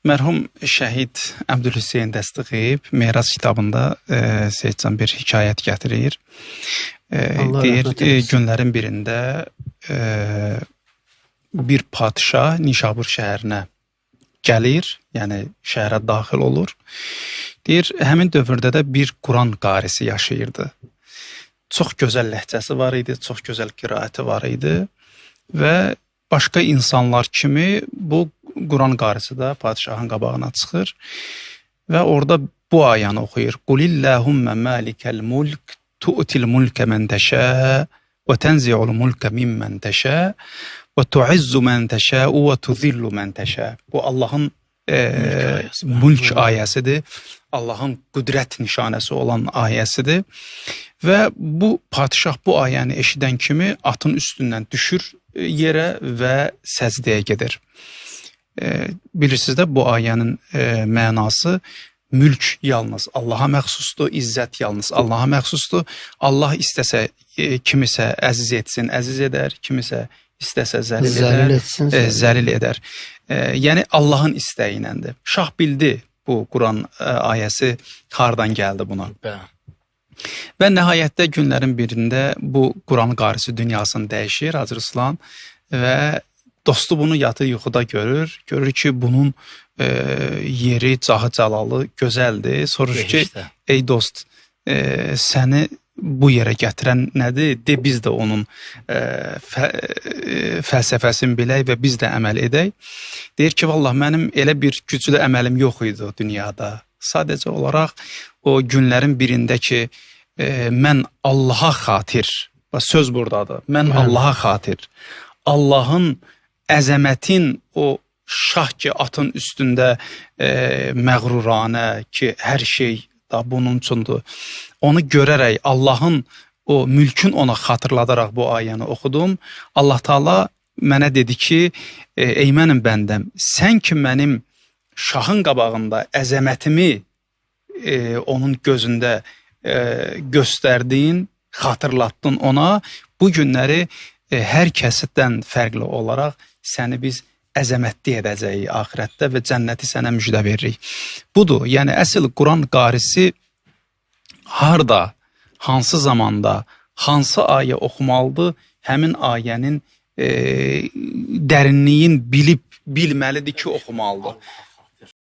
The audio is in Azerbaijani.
Mərhum şəhid Əbdülhüseyn Dəstiğeyev Meyraz kitabında Seyidcan bir hekayət gətirir. Deyir, günlərin birində bir padişah Nişabur şəhərinə gəlir, yəni şəhərə daxil olur. Deyir, həmin dövrdə də bir Quran qarisi yaşayırdı. Çox gözəl ləhcəsi var idi, çox gözəl qiraəti var idi və başqa insanlar kimi bu Quran qarisi də padişahın qabağına çıxır və orada bu ayəni oxuyur. Qulillahumma malikal mulk tu'til mulka men təşə və tənzi'ul mulka mimmen təşə və tu'izzu men təşə və tuzillu men təşə. Bu Allahın mülk ayəsidir. Allahın qüdrət nişanəsi olan ayəsidir. Və bu padişah bu ayəni eşidən kimi atın üstündən düşür yerə və səcdəyə gedir. Bilirsiniz də bu ayənin mənası mülk yalnız Allaha məxsusdur, izzət yalnız Allaha məxsusdur. Allah istəsə kimisə əziz etsin, əziz edər, kimisə istəsə zəlil edər. Yəni Allahın istəyi iləndir. Şah bildi bu Quran ayəsi hardan gəldi buna. Və nəhayətdə günlərin birində bu Quran qarisi dünyasını dəyişir Hacı Ruslan və dostu bunu yatı yuxuda görür. Görür ki, bunun yeri, cahı cəlalı gözəldir. Soruşur ki, ey dost, səni bu yerə gətirən nədir? De, biz də onun fəlsəfəsini bilək və biz də əməl edək. Deyir ki, vallah, mənim elə bir güclü əməlim yox idi dünyada. Sadəcə olaraq o günlərin birində ki, mən Allaha xatir, söz buradadır, mən Allaha xatir, Allahın əzəmətin o şah ki atın üstündə məğruranə ki hər şey da bunun üçündür. Onu görərək Allahın o mülkün ona xatırladaraq bu ayəni oxudum. Allah Taala mənə dedi ki, ey mənim bəndəm, sən ki mənim şahın qabağında əzəmətimi onun gözündə göstərdiyin, xatırlatdın ona, bu günləri hər kəsdən fərqli olaraq səni biz əzəmətli edəcəyik axirətdə və cənnəti sənə müjdə veririk. Budur, yəni əsl Quran qarisi harda, hansı zamanda, hansı ayə oxumalıdır, həmin ayənin dərinliyin bilməlidir ki, oxumalıdır.